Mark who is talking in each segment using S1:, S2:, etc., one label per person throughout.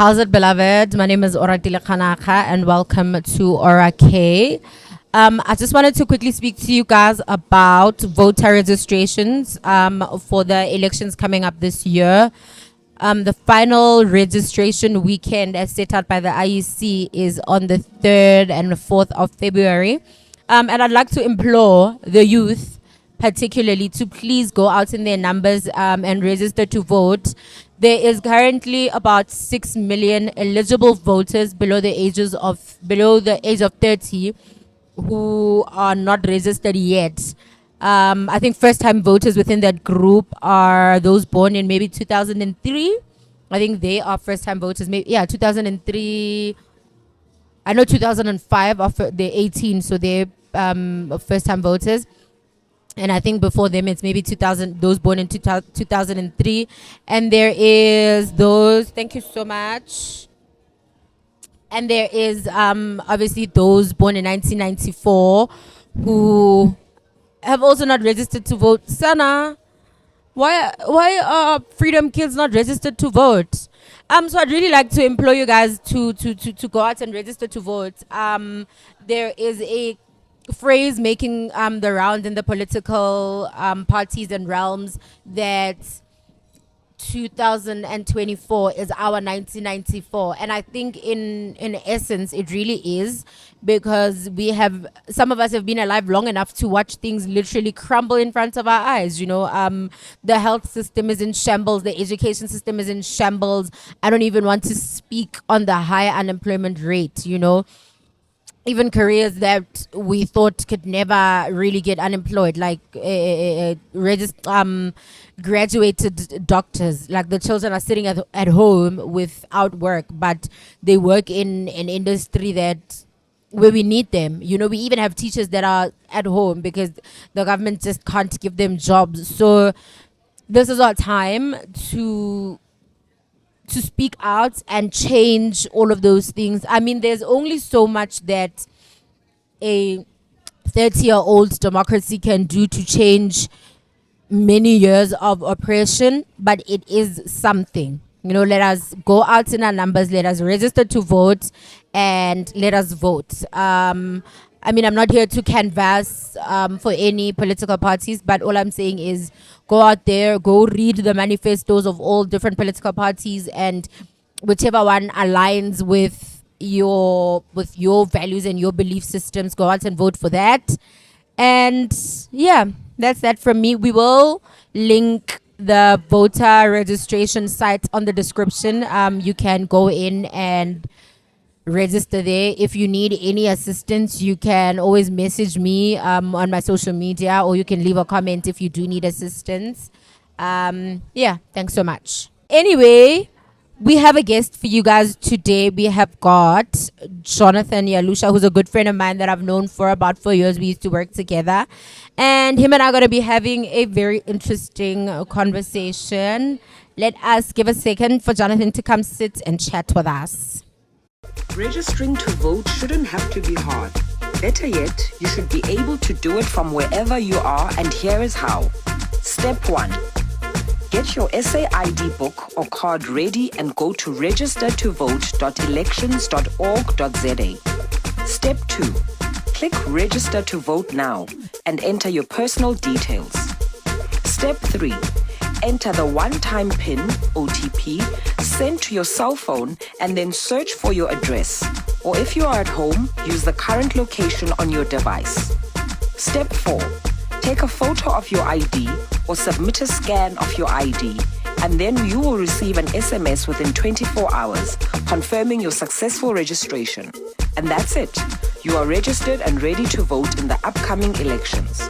S1: How's it, beloved? My name is Oratile Khanaka, and welcome to Aura K. I just wanted to quickly speak to you guys about voter registrations for the elections coming up this year. The final registration weekend, as set out by the IEC, is on the 3rd and 4th of February. And I'd like to implore the youth, particularly, to please go out in their numbers and register to vote. There is currently about 6 million eligible voters below the age of 30 who are not registered yet. I think first-time voters within that group are those born in maybe 2003. I think they are first-time voters. Maybe 2003. I know 2005 they're 18, so they're first-time voters. And I think before them it's maybe 2000, those born in 2003. And there is those, thank you so much. And there is obviously those born in 1994 who have also not registered to vote. Sana, why are freedom kids not registered to vote? So I'd really like to implore you guys to go out and register to vote. There is a phrase making the round in the political parties and realms that 2024 is our 1994, and I think in essence it really is, because some of us have been alive long enough to watch things literally crumble in front of our eyes. The health system is in shambles, the education system is in shambles. I don't even want to speak on the high unemployment rate. Even careers that we thought could never really get unemployed, like graduated doctors, like the children are sitting at home without work, but they work in an industry where we need them. We even have teachers that are at home because the government just can't give them jobs. So this is our time to speak out and change all of those things. I mean, there's only so much that a 30-year-old democracy can do to change many years of oppression, but it is something. Let us go out in our numbers, let us register to vote, and let us vote. I'm not here to canvass for any political parties, but all I'm saying is go out there, go read the manifestos of all different political parties, and whichever one aligns with your values and your belief systems, go out and vote for that. And yeah, that's that from me. We will link the voter registration site on the description. You can go in and register there. If you need any assistance, you can always message me on my social media, or you can leave a comment if you do need assistance. Thanks so much. Anyway, we have a guest for you guys today. We have got Jonathan Yaloussa, who's a good friend of mine that I've known for about 4 years. We used to work together, and him and I are going to be having a very interesting conversation. Let us give a second for Jonathan to come sit and chat with us.
S2: Registering to vote shouldn't have to be hard. Better yet, you should be able to do it from wherever you are, and here is how. Step 1. Get your SA ID book or card ready and go to registertovote.elections.org.za. Step 2. Click Register to Vote Now and enter your personal details. Step 3. Enter the one-time PIN, OTP, sent to your cell phone, and then search for your address. Or if you are at home, use the current location on your device. Step 4. Take a photo of your ID or submit a scan of your ID, and then you will receive an SMS within 24 hours confirming your successful registration. And that's it. You are registered and ready to vote in the upcoming elections.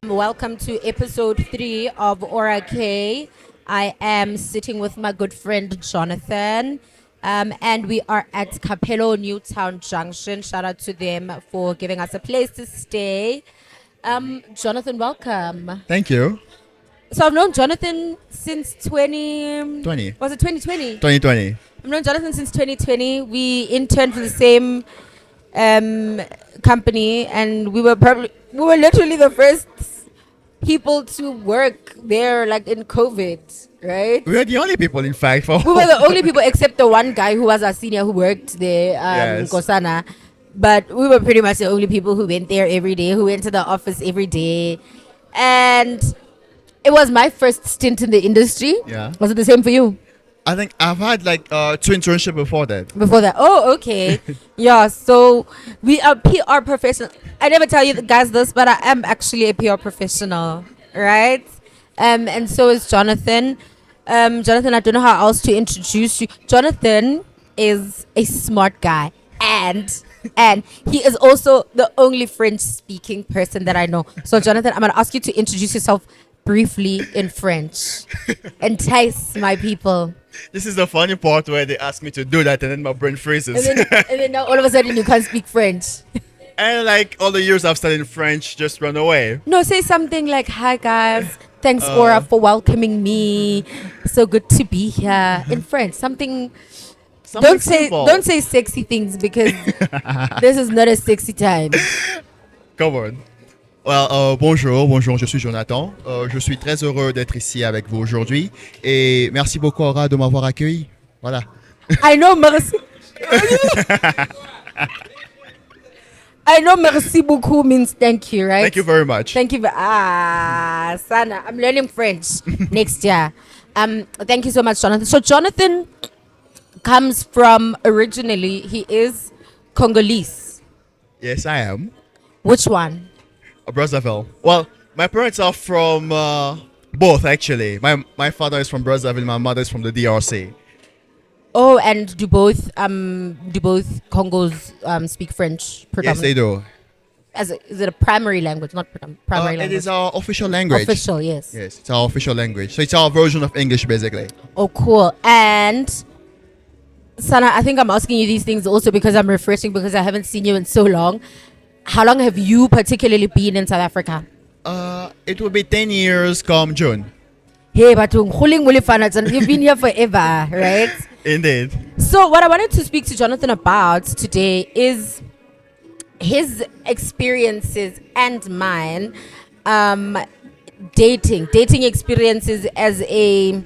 S1: Welcome to episode 3 of Aura K. I am sitting with my good friend Jonathan, and we are at Capello Newtown Junction. Shout out to them for giving us a place to stay. Jonathan, welcome.
S3: Thank you.
S1: So I've known Jonathan since 2020. Was it 2020?
S3: 2020.
S1: I've known Jonathan since 2020. We interned for the same company, and we were literally the first people to work there, like in COVID, right?
S3: We were the only people, in fact. For
S1: We were the only people except the one guy who was our senior who worked there,
S3: Yes.
S1: Kosana. But we were pretty much the only people who went there every day, who went to the office every day. And it was my first stint in the industry.
S3: Yeah.
S1: Was it the same for you?
S3: I think I've had like 2 internships before that.
S1: Before that? Oh, okay. Yeah, so we are PR professional. I never tell you guys this, but I am actually a PR professional, right? And so is Jonathan. Jonathan, I don't know how else to introduce you. Jonathan is a smart guy, and he is also the only French speaking person that I know. So Jonathan, I'm gonna ask you to introduce yourself briefly in French. Entice my people.
S3: This is the funny part where they ask me to do that and then my brain freezes.
S1: And then now all of a sudden you can't speak French.
S3: And like all the years I've studied French just run away.
S1: No, say something like, "Hi guys, thanks Aura for welcoming me. So good to be here." In French, something.
S3: Something simple.
S1: Don't say sexy things because this is not a sexy time.
S3: Come on. Well, bonjour, je suis Jonathan. Je suis très heureux d'être ici avec vous aujourd'hui. Et merci beaucoup, Aura, de m'avoir accueilli. Voilà.
S1: I know merci. I know merci beaucoup means thank you, right?
S3: Thank you very much.
S1: Thank you. Sana, I'm learning French next year. Thank you so much, Jonathan. So Jonathan comes from originally, he is Congolese.
S3: Yes, I am.
S1: Which one?
S3: Brazzaville. Well, my parents are from both, actually. My father is from Brazzaville, my mother is from the DRC.
S1: Oh, and do both Congos speak French
S3: Yes,
S1: predominantly?
S3: they do.
S1: Is it a primary language, not primary
S3: It
S1: language?
S3: is our official language.
S1: Official, yes.
S3: Yes, it's our official language. So it's our version of English, basically.
S1: Oh, cool. And Sana, I think I'm asking you these things also because I'm refreshing because I haven't seen you in so long. How long have you particularly been in South Africa?
S3: It will be 10 years come June.
S1: Hey, but you've been here forever, right?
S3: Indeed.
S1: So what I wanted to speak to Jonathan about today is his experiences and mine, dating experiences as a,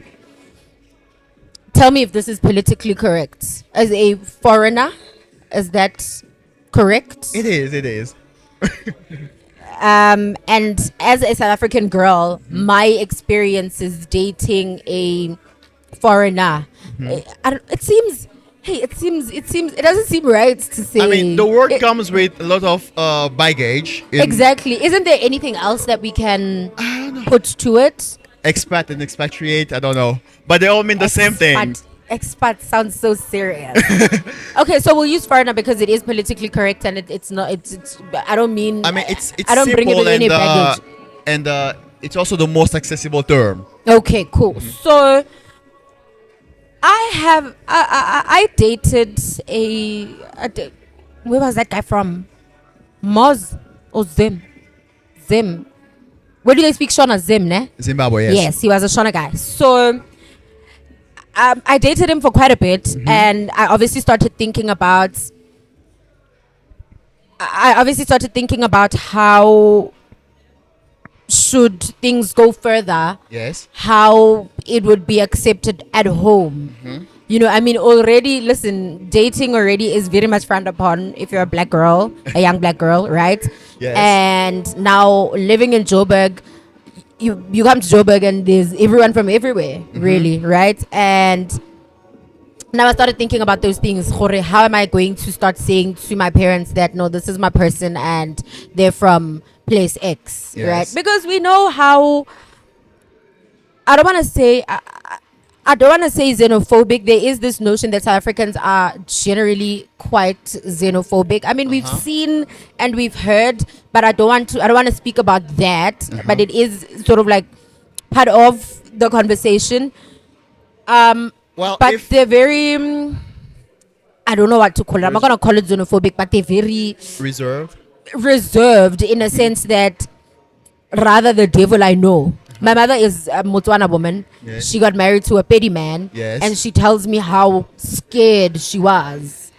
S1: tell me if this is politically correct, as a foreigner. Is that correct?
S3: It is.
S1: And as a South African girl, my experiences dating a foreigner, it doesn't seem right to say.
S3: I mean, the word comes with a lot of baggage.
S1: Exactly. Isn't there anything else that we can put to it?
S3: Expat and expatriate, I don't know. But they all mean the same thing.
S1: Expat sounds so serious. Okay, so we'll use foreigner because it is politically correct and it's not. It's. I don't mean.
S3: I mean, it's
S1: I don't bring it with any baggage.
S3: And it's also the most accessible term.
S1: Okay, cool. So I dated where was that guy from? Moz or Zim? Zim. Where do they speak Shona? Zim, ne?
S3: Zimbabwe, yes.
S1: Yes, he was a Shona guy. So I dated him for quite a bit, and I obviously started thinking about how should things go further,
S3: Yes.
S1: how it would be accepted at home. You know, I mean, already, listen, dating already is very much frowned upon if you're a black girl, a young black girl, right?
S3: Yes.
S1: And now living in Joburg, you come to Joburg and there's everyone from everywhere, really, right? And now I started thinking about those things. How am I going to start saying to my parents that, no, this is my person and they're from place X,
S3: Yes.
S1: right? Because we know how, I don't want to say xenophobic. There is this notion that South Africans are generally quite xenophobic. I mean, we've seen and we've heard, but I don't want to speak about that. But it is sort of like part of the conversation.
S3: Well,
S1: But they're very, I don't know what to call it. I'm not going to call it xenophobic, but they're very reserved in a sense that rather the devil I know. My mother is a Motswana woman.
S3: Yes.
S1: She got married to a petty man.
S3: Yes.
S1: And she tells me how scared she was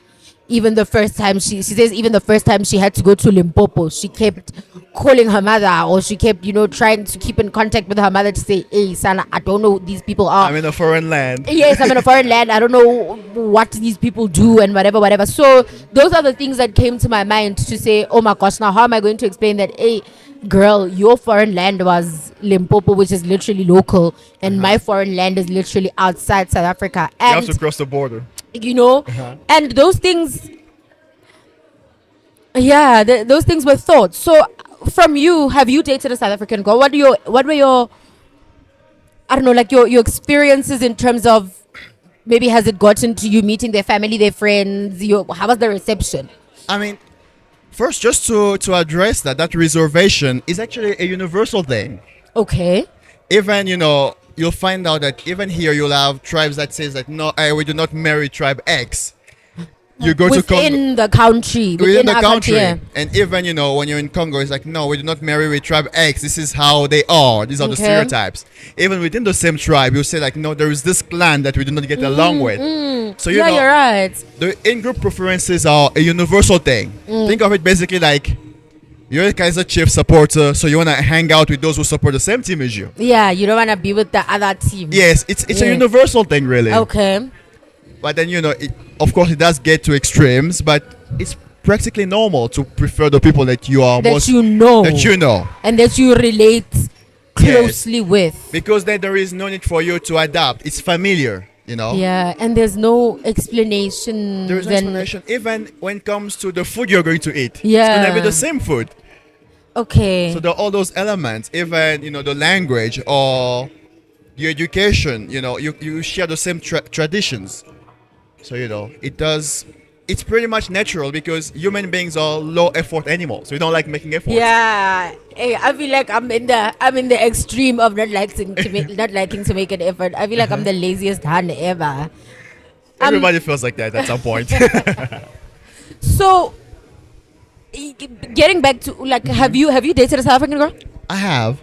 S1: even the first time she says even the first time she had to go to Limpopo, she kept calling her mother, or she kept, you know, trying to keep in contact with her mother to say, hey Sana, I don't know who these people are.
S3: I'm in a foreign land.
S1: Yes, I'm in a foreign land. I don't know what these people do and whatever. So those are the things that came to my mind to say, oh my gosh, now how am I going to explain that? Hey, girl, your foreign land was Limpopo, which is literally local, and my foreign land is literally outside South Africa.
S3: You have
S1: And
S3: to cross the border.
S1: you know, and those things, yeah, those things were thought. So from you, have you dated a South African girl? What were your, I don't know, like your experiences in terms of, maybe has it gotten to you meeting their family, their friends? How was the reception?
S3: I mean, first, just to address that reservation is actually a universal thing.
S1: Okay.
S3: Even, you know, you'll find out that even here you'll have tribes that says that no, we do not marry tribe X. You go to Congo.
S1: Within the country.
S3: Within the
S1: our
S3: country.
S1: yeah.
S3: And even, you know, when you're in Congo, it's like, no, we do not marry with tribe X. This is how they are. These are the
S1: Okay.
S3: stereotypes. Even within the same tribe, you say, like, no, there is this clan that we do not get along with. So, you
S1: Yeah,
S3: know,
S1: you're right.
S3: the in-group preferences are a universal thing. Think of it basically like you're a Kaiser Chiefs supporter, so you want to hang out with those who support the same team as you.
S1: Yeah, you don't want to be with the other team.
S3: Yes, it's a
S1: Yeah.
S3: universal thing, really.
S1: Okay.
S3: But then, you know, of course, it does get to extremes, but it's practically normal to prefer the people that you are
S1: That
S3: most
S1: you know.
S3: that you know,
S1: And that you relate closely with.
S3: because then there is no need for you to adapt. It's familiar, you know.
S1: Yeah, and there's no explanation.
S3: There is no
S1: then-
S3: explanation. Even when it comes to the food you're going to eat, it's
S1: Yeah.
S3: gonna be the same food.
S1: Okay.
S3: So there are all those elements, even, you know, the language or the education, you know, you share the same traditions. So, you know, it's pretty much natural because human beings are low effort animals. We don't like making effort.
S1: Yeah, hey, I feel like I'm in the extreme of not liking to make an effort. I feel like I'm the laziest hand ever.
S3: Everybody feels like that at some point.
S1: So, getting back to like, have you dated a South African girl?
S3: I have.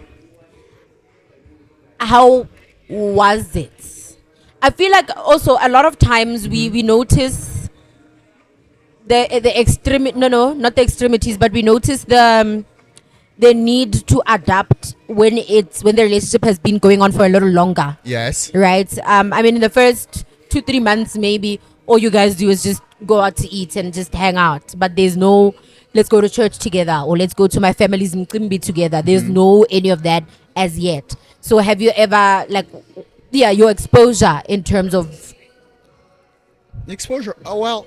S1: How was it? I feel like also a lot of times we notice the not the extremities, but we notice the need to adapt when the relationship has been going on for a little longer,
S3: Yes.
S1: right? I mean, in the first 2-3 months, maybe all you guys do is just go out to eat and just hang out, but there's no let's go to church together or let's go to my family's mkimbi together. There's no any of that as yet. So have you ever, like, your exposure in terms of
S3: Exposure. Oh, well.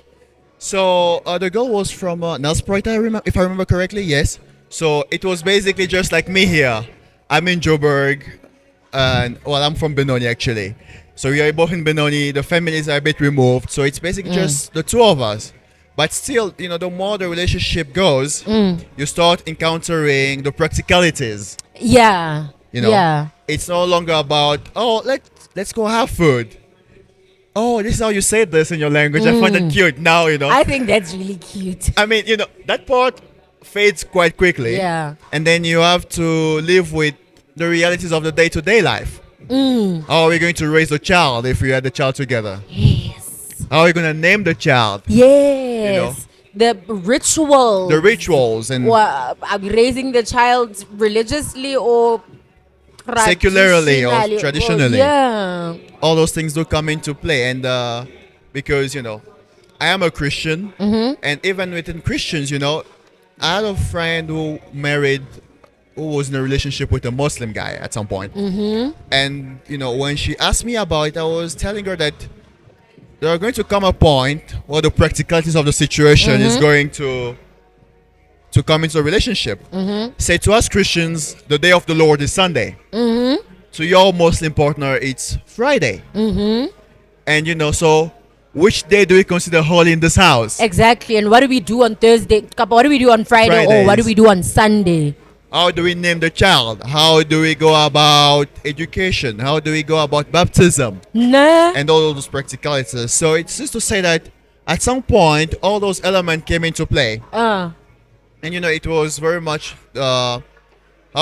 S3: So the girl was from Nelspruit, if I remember correctly. Yes. So it was basically just like me here. I'm in Joburg, and well, I'm from Benoni actually. So we are both in Benoni. The families are a bit removed, so it's basically just the two of us. But still, you know, the more the relationship goes, you start encountering the practicalities.
S1: yeah,
S3: You know,
S1: yeah,
S3: it's no longer about, oh, let's go have food. Oh, this is how you say this in your language. I find that cute now, you know.
S1: I think that's really cute.
S3: I mean, you know, that part fades quite quickly.
S1: Yeah.
S3: And then you have to live with the realities of the day-to-day life. How are we going to raise the child if we had the child together?
S1: Yes,
S3: How are we going to name the child?
S1: yes. The ritual.
S3: The rituals and
S1: Are we raising the child religiously or
S3: Secularly or
S1: traditionally?
S3: traditionally.
S1: Yeah.
S3: all those things do come into play. And because, you know, I am a Christian, and even within Christians, you know, I had a friend who was in a relationship with a Muslim guy at some point. And, you know, when she asked me about it, I was telling her that there are going to come a point where the practicalities of the situation is going to come into a relationship. Say to us Christians, the day of the Lord is Sunday. To your Muslim partner, it's Friday. And, you know, so which day do we consider holy in this house?
S1: Exactly. And what do we do on Thursday? What do we do on Friday? Or what do
S3: Fridays.
S1: we do on Sunday?
S3: How do we name the child? How do we go about education? How do we go about baptism?
S1: Nah.
S3: And all those practicalities. So it's just to say that at some point, all those elements came into play. And, you know, it was very much, how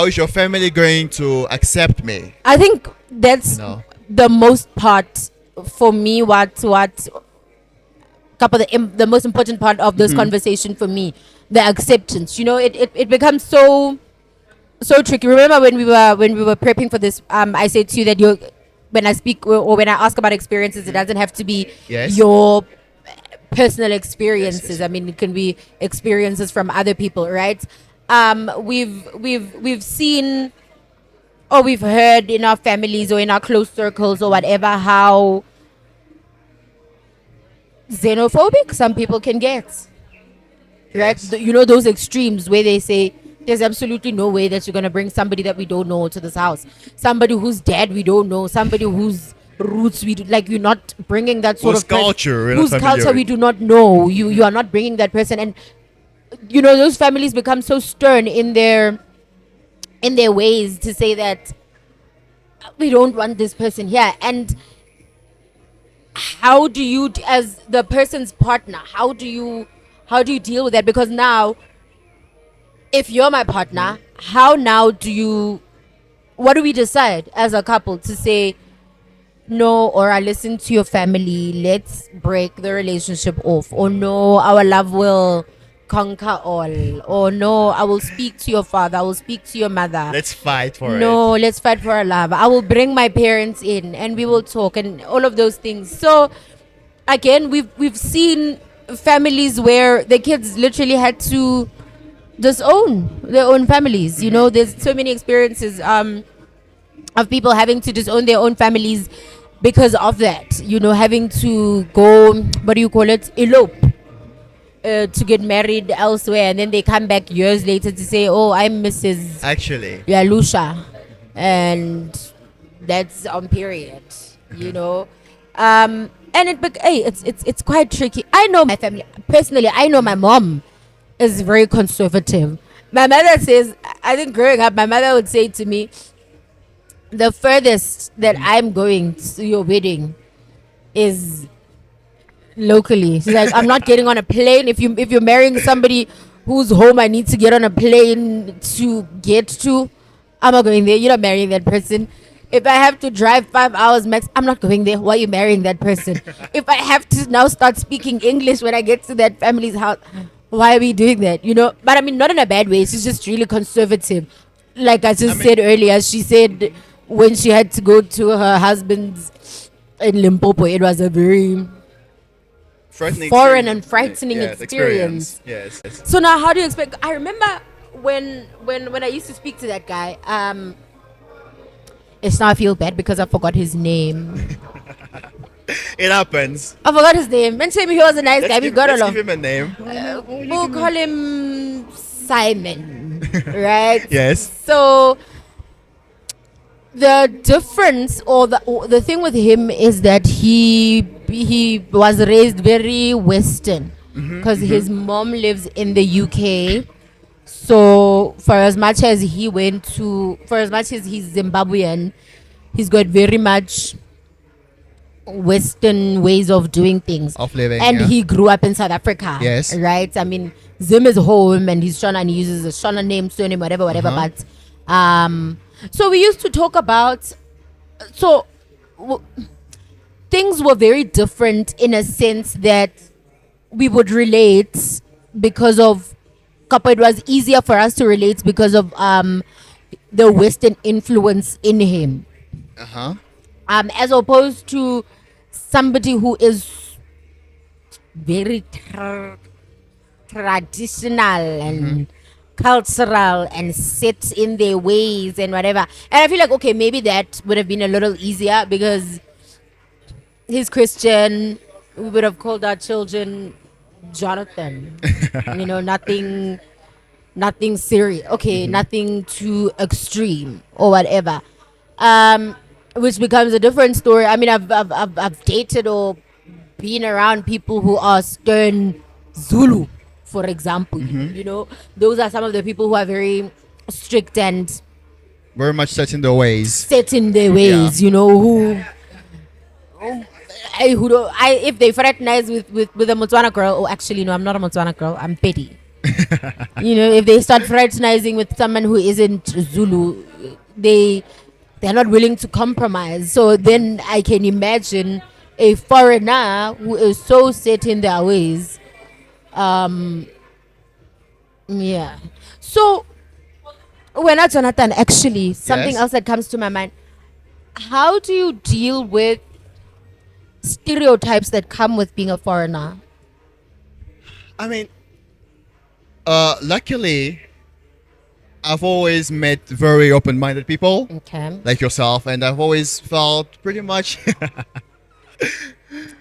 S3: is your family going to accept me?
S1: I think that's
S3: You know?
S1: the most part for me. What couple the most important part of this conversation for me, the acceptance. You know, it becomes so tricky. Remember when we were prepping for this, I said to you that you when I speak or when I ask about experiences, it doesn't have to be
S3: Yes.
S1: your personal experiences.
S3: Yes.
S1: I mean, it can be experiences from other people, right? We've seen or we've heard in our families or in our close circles or whatever how xenophobic some people can get. Right?
S3: Yes.
S1: You know those extremes where they say there's absolutely no way that you're gonna bring somebody that we don't know to this house, somebody whose dad we don't know, somebody whose roots we do, like you're not bringing that sort
S3: Whose
S1: of person,
S3: culture we're not
S1: whose
S3: familiar
S1: culture we
S3: with.
S1: do not know. You are not bringing that person, and you know those families become so stern in their ways to say that we don't want this person here. And how do you, as the person's partner, how do you deal with that? Because now if you're my partner, how now do you, what do we decide as a couple to say no, or I listen to your family, let's break the relationship off, or no, our love will conquer all, or no, I will speak to your father, I will speak to your mother.
S3: Let's fight for
S1: No,
S3: it.
S1: let's fight for our love. I will bring my parents in and we will talk and all of those things. So again, we've seen families where the kids literally had to disown their own families. You know, there's so many experiences of people having to disown their own families because of that. You know, having to go, what do you call it, elope, to get married elsewhere, and then they come back years later to say, "Oh, I'm Mrs.
S3: Actually.
S1: Yaloussa," and that's on period. You know, and hey, it's quite tricky. I know my family personally. I know my mom is very conservative. My mother says, I think growing up, my mother would say to me, the furthest that I'm going to your wedding is locally. She's like, I'm not getting on a plane. If you're marrying somebody whose home I need to get on a plane to get to, I'm not going there. You're not marrying that person. If I have to drive 5 hours max, I'm not going there. Why are you marrying that person? If I have to now start speaking English when I get to that family's house, why are we doing that? You know, but I mean, not in a bad way. She's just really conservative. Like I just said earlier, she said when she had to go to her husband's in Limpopo, it was a very
S3: Frightening
S1: foreign
S3: experience.
S1: and frightening
S3: Yes,
S1: experience.
S3: Yes.
S1: So now, how do you expect? I remember when I used to speak to that guy. It's now I feel bad because I forgot his name.
S3: It happens.
S1: I forgot his name. And say he was a nice guy. We got
S3: Let's
S1: along.
S3: give him a name.
S1: We'll call him Simon, right?
S3: Yes.
S1: So the difference or the thing with him is that he was raised very Western because his mom lives in the UK. So for as much as he's Zimbabwean, he's got very much Western ways of doing things.
S3: Of living,
S1: and
S3: yeah.
S1: he grew up in South Africa.
S3: Yes.
S1: Right. I mean, Zim is home, and he's Shona, and he uses a Shona name, surname, whatever. But so we used to talk about. So things were very different in a sense that we would relate because of. It was easier for us to relate because of the Western influence in him. As opposed to somebody who is very traditional and cultural and set in their ways and whatever. And I feel like, okay, maybe that would have been a little easier because he's Christian. We would have called our children Jonathan. You know, nothing serious. Okay, nothing too extreme or whatever. Which becomes a different story. I mean, I've dated or been around people who are stern Zulu, for example. You know, those are some of the people who are very strict and
S3: Very much set in the ways.
S1: set in their ways. You know, if they fraternize with a Motswana girl, oh, actually, no, I'm not a Motswana girl. I'm petty. You know, if they start fraternizing with someone who isn't Zulu, they're not willing to compromise. So then I can imagine a foreigner who is so set in their ways. Um, yeah. So when I Jonathan, actually, something
S3: Yes.
S1: else that comes to my mind: how do you deal with stereotypes that come with being a foreigner?
S3: I mean, luckily, I've always met very open-minded people
S1: Okay.
S3: like yourself, and I've always felt pretty much.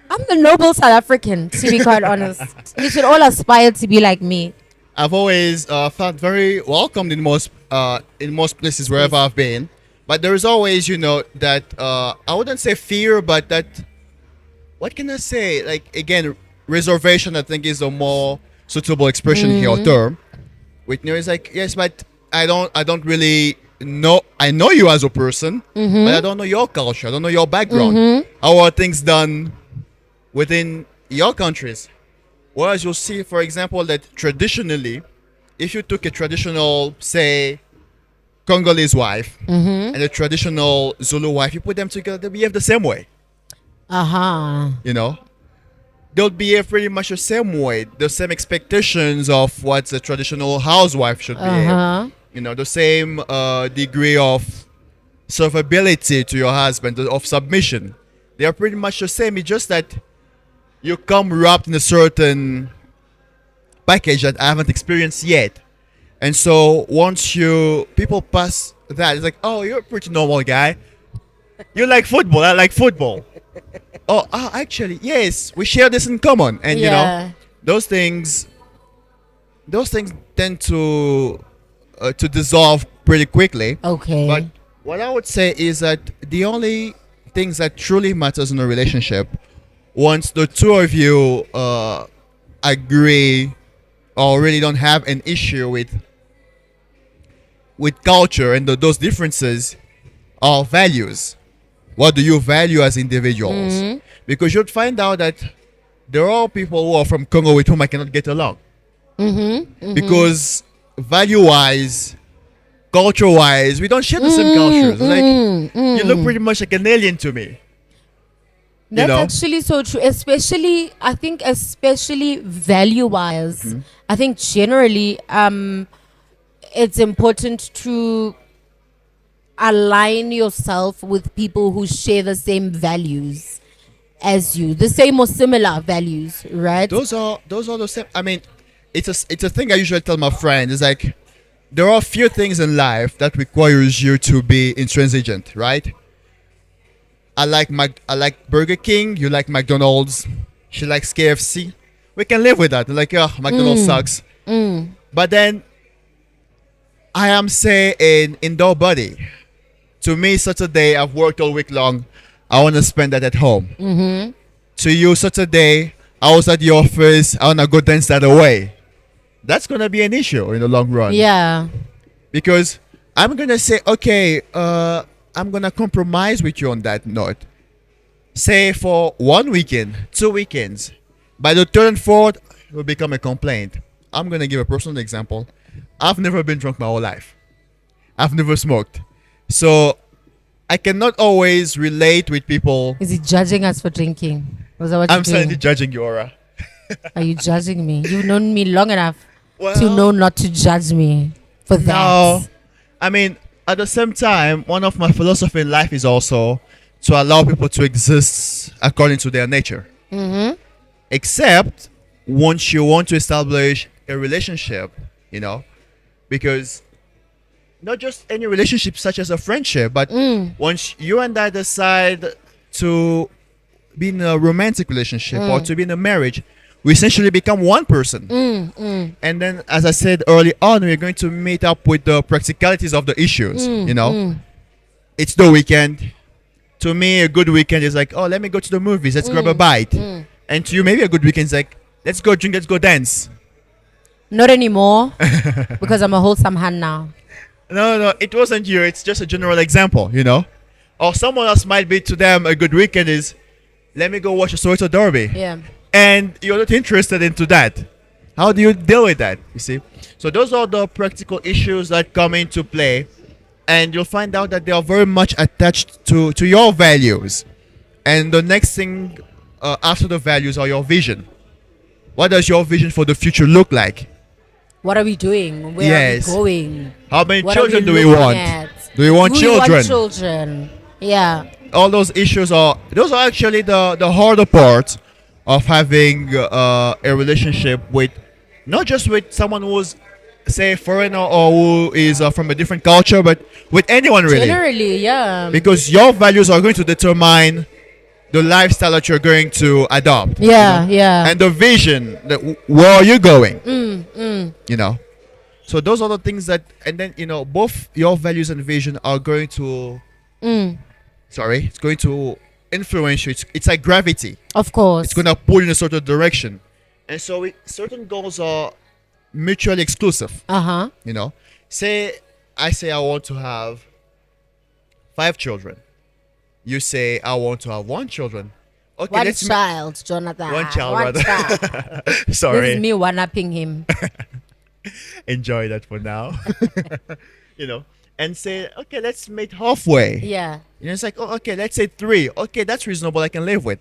S1: I'm the noble South African, to be quite honest. You should all aspire to be like me.
S3: I've always felt very welcomed in most places wherever
S1: Yes.
S3: I've been, but there is always, that I wouldn't say fear, but that, what can I say? Like, again, reservation. I think is a more suitable expression here or term. With is like, yes, but I don't really know. I know you as a person, but I don't know your culture. I don't know your background. How are things done within your countries? Whereas you'll see, for example, that traditionally, if you took a traditional, say, Congolese wife and a traditional Zulu wife, you put them together, they behave the same way.
S1: Uh-huh.
S3: They'll behave pretty much the same way, the same expectations of what a traditional housewife should behave.
S1: Uh-huh.
S3: The same degree of servability to your husband, of submission. They are pretty much the same. It's just that you come wrapped in a certain package that I haven't experienced yet. And so once people pass that, it's like, oh, you're a pretty normal guy. You like football. I like football. Actually, yes, we share this in common. And
S1: Yeah.
S3: those things tend to dissolve pretty quickly.
S1: Okay.
S3: But what I would say is that the only things that truly matters in a relationship, once the two of you agree or really don't have an issue with culture and those differences, are values. What do you value as individuals? Because you'd find out that there are people who are from Congo with whom I cannot get along. Because value-wise, culture-wise, we don't share the same cultures. Like, you look pretty much like an alien to me.
S1: That's
S3: know?
S1: actually so true. Especially, I think, especially value-wise. I think generally, it's important to align yourself with people who share the same values as you, the same or similar values, right?
S3: Those are the same. I mean, it's a thing I usually tell my friends. It's like, there are a few things in life that requires you to be intransigent, right? I like Burger King. You like McDonald's. She likes KFC. We can live with that. Like, McDonald's sucks. But then, I am say an indoor body. To me, Saturday, I've worked all week long. I want to spend that at home. To you, Saturday, I was at the office. I want to go dance that away. That's going to be an issue in the long run.
S1: Yeah.
S3: Because I'm going to say, okay, I'm going to compromise with you on that note. Say for 1 weekend, 2 weekends. By the third and fourth, it will become a complaint. I'm going to give a personal example. I've never been drunk my whole life. I've never smoked. So I cannot always relate with people.
S1: Is he judging us for drinking? Was that what
S3: I'm
S1: you're
S3: slightly
S1: doing?
S3: judging you, Aura.
S1: Are you judging me? You've known me long enough to
S3: Well,
S1: know not to judge me for that.
S3: no. I mean, at the same time, one of my philosophy in life is also to allow people to exist according to their nature. Except once you want to establish a relationship, because not just any relationship such as a friendship, but once you and I decide to be in a romantic relationship or to be in a marriage, we essentially become one person. And then, as I said early on, we're going to meet up with the practicalities of the issues. It's the weekend. To me, a good weekend is like, oh, let me go to the movies, let's grab a bite. And to you, maybe a good weekend is like, let's go drink, let's go dance.
S1: Not anymore, because I'm a wholesome hand now.
S3: No, it wasn't you. It's just a general example, Or someone else might be, to them, a good weekend is, let me go watch a Soweto Derby.
S1: Yeah.
S3: And you're not interested into that. How do you deal with that? You see? So those are the practical issues that come into play. And you'll find out that they are very much attached to your values. And the next thing after the values are your vision. What does your vision for the future look like?
S1: What are we doing? Where
S3: Yes.
S1: are we going?
S3: How many
S1: What are
S3: children do we
S1: looking
S3: want?
S1: at?
S3: Do we want
S1: Do we
S3: children?
S1: want children? Yeah.
S3: All those issues are those are actually the harder part of having a relationship with, not just with someone who's, say, foreigner or who is from a different culture, but with anyone really,
S1: Generally, yeah.
S3: because your values are going to determine the lifestyle that you're going to adopt.
S1: Yeah, yeah.
S3: And the vision that where are you going. You know, so those are the things that, and then both your values and vision are going to it's going to influence you. It's like gravity.
S1: Of course.
S3: It's going to pull in a certain direction, and so certain goals are mutually exclusive.
S1: Uh-huh.
S3: Say I want to have 5 children. You say I want to have 1 children. Okay,
S1: One
S3: let's
S1: child, Jonathan.
S3: One child,
S1: One
S3: rather.
S1: child. This
S3: Sorry,
S1: is me one-upping him.
S3: enjoy that for now. And say, okay, let's meet halfway.
S1: Yeah.
S3: It's like, oh, okay, let's say 3. Okay, that's reasonable. I can live with.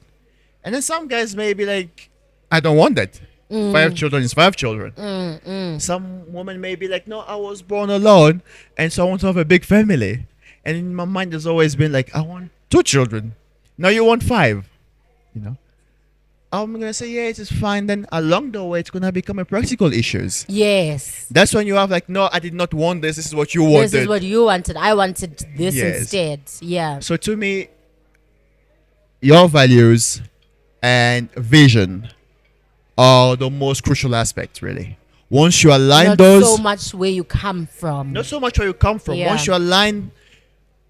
S3: And then some guys may be like, I don't want that. 5 children is 5 children. Some woman may be like, no, I was born alone, and so I want to have a big family. And in my mind, there's always been like, I want 2 children. Now you want 5. I'm gonna say, yeah, it is fine. Then along the way, it's gonna become a practical issues.
S1: Yes.
S3: That's when you have like, no, I did not want this. This is what you wanted.
S1: This is what you wanted. I wanted this
S3: Yes.
S1: instead. Yeah.
S3: So to me, your values and vision are the most crucial aspects, really. Once you align
S1: Not
S3: those,
S1: so much where you come from.
S3: not so much where you come from.
S1: Yeah.
S3: Once you align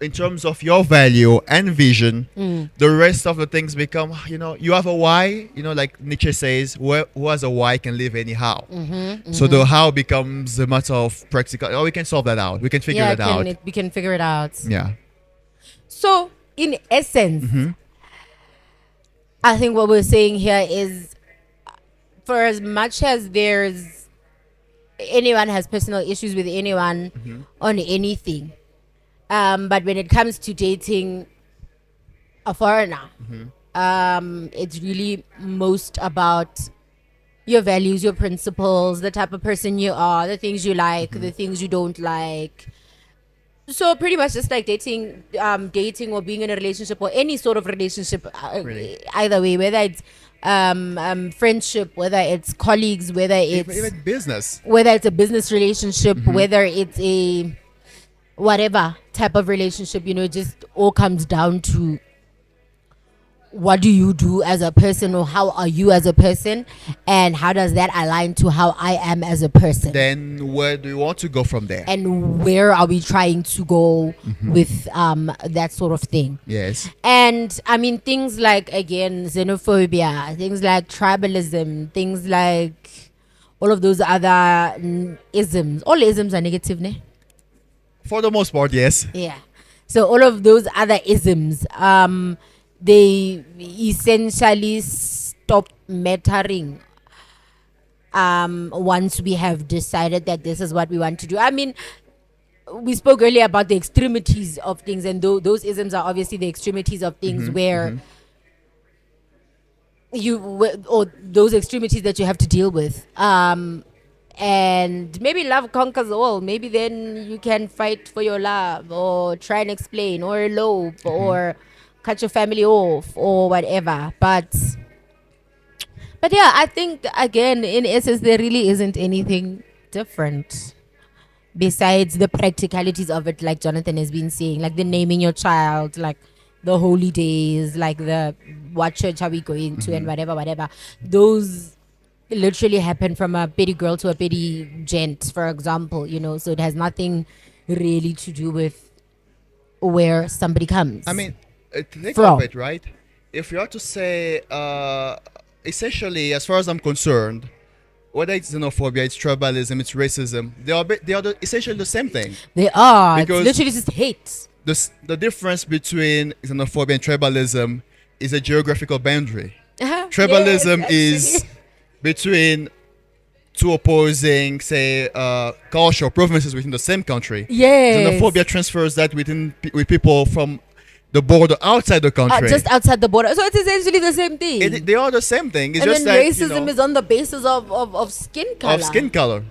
S3: in terms of your value and vision, the rest of the things become, you have a why, like Nietzsche says, who has a why can live anyhow. So the how becomes a matter of practical. Oh, we can solve that out. We can figure it out.
S1: We can figure it out.
S3: Yeah.
S1: So, in essence, I think what we're saying here is, for as much as anyone has personal issues with anyone on anything, but when it comes to dating a foreigner, it's really most about your values, your principles, the type of person you are, the things you like, the things you don't like. So pretty much just like dating or being in a relationship or any sort of relationship,
S3: Really.
S1: either way, whether it's friendship, whether it's colleagues, whether it's
S3: Even business.
S1: whether it's a business relationship, whether it's a whatever type of relationship, it just all comes down to what do you do as a person, or how are you as a person, and how does that align to how I am as a person,
S3: Then where do you want to go from there?
S1: and where are we trying to go with that sort of thing.
S3: Yes.
S1: And I mean, things like, again, xenophobia, things like tribalism, things like all of those other isms. All isms are negative, ne?
S3: For the most part, yes.
S1: Yeah. So all of those other isms, they essentially stop mattering once we have decided that this is what we want to do. I mean, we spoke earlier about the extremities of things, and those isms are obviously the extremities of things where or those extremities that you have to deal with. And maybe love conquers all. Maybe then you can fight for your love, or try and explain, or elope, or cut your family off, or whatever. But yeah, I think, again, in essence, there really isn't anything different besides the practicalities of it, like Jonathan has been saying, like the naming your child, like the holy days, like the what church are we going to, and whatever. Those literally happen from a petty girl to a petty gent, for example, so it has nothing really to do with where somebody comes.
S3: I mean, think
S1: From.
S3: of it, right? If you are to say, essentially, as far as I'm concerned, whether it's xenophobia, it's tribalism, it's racism, they are essentially the same thing.
S1: They are. It's
S3: Because-
S1: literally just hate.
S3: The difference between xenophobia and tribalism is a geographical boundary. Tribalism
S1: Yes,
S3: is
S1: actually.
S3: between two opposing, say, cultural provinces within the same country.
S1: Yes.
S3: Xenophobia transfers that with people from the border outside the country.
S1: just outside the border. So it's essentially the same thing.
S3: They are the same thing. It's
S1: and
S3: just
S1: then
S3: that
S1: racism is on the basis of skin color.
S3: of skin color.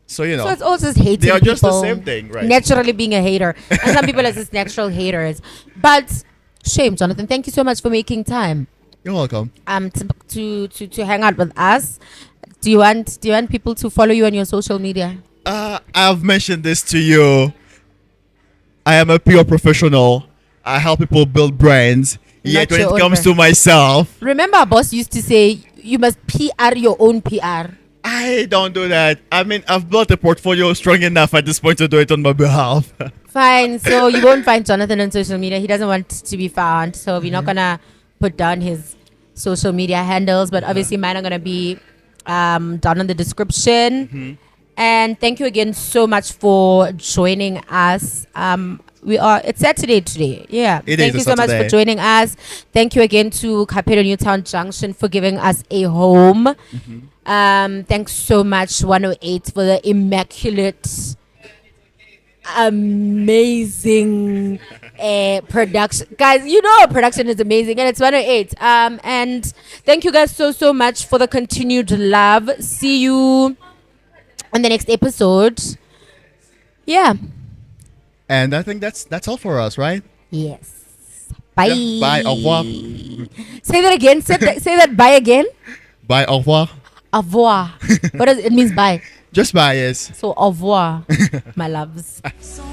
S3: So
S1: So it's all just hating
S3: they are just the
S1: people,
S3: same thing, right?
S1: Naturally being a hater. And some people are just natural haters. But shame, Jonathan. Thank you so much for making time.
S3: You're welcome.
S1: To hang out with us. Do you want people to follow you on your social media?
S3: I've mentioned this to you. I am a PR professional. I help people build brands. Yet when
S1: your
S3: it
S1: own
S3: comes
S1: brand.
S3: to myself,
S1: Remember, our boss used to say you must PR your own PR.
S3: I don't do that. I mean, I've built a portfolio strong enough at this point to do it on my behalf.
S1: Fine. So you won't find Jonathan on social media. He doesn't want to be found. So we're not gonna put down his social media handles, but obviously mine are gonna be down in the description. And thank you again so much for joining us. It's Saturday today. Yeah.
S3: It
S1: Thank
S3: is
S1: you
S3: a
S1: so much for
S3: Saturday.
S1: joining us. Thank you again to Capito Newtown Junction for giving us a home. Thanks so much 108 for the immaculate, amazing production. Guys, you know our production is amazing, and it's 108. And thank you guys so much for the continued love. See you on the next episode. Yeah.
S3: And I think that's all for us, right?
S1: Yes. Bye.
S3: Yeah, bye. Au revoir.
S1: Say that again. Say that bye again.
S3: Bye. Au revoir.
S1: Au revoir. What does it means bye?
S3: Just bye, yes.
S1: So au revoir, my loves.
S2: So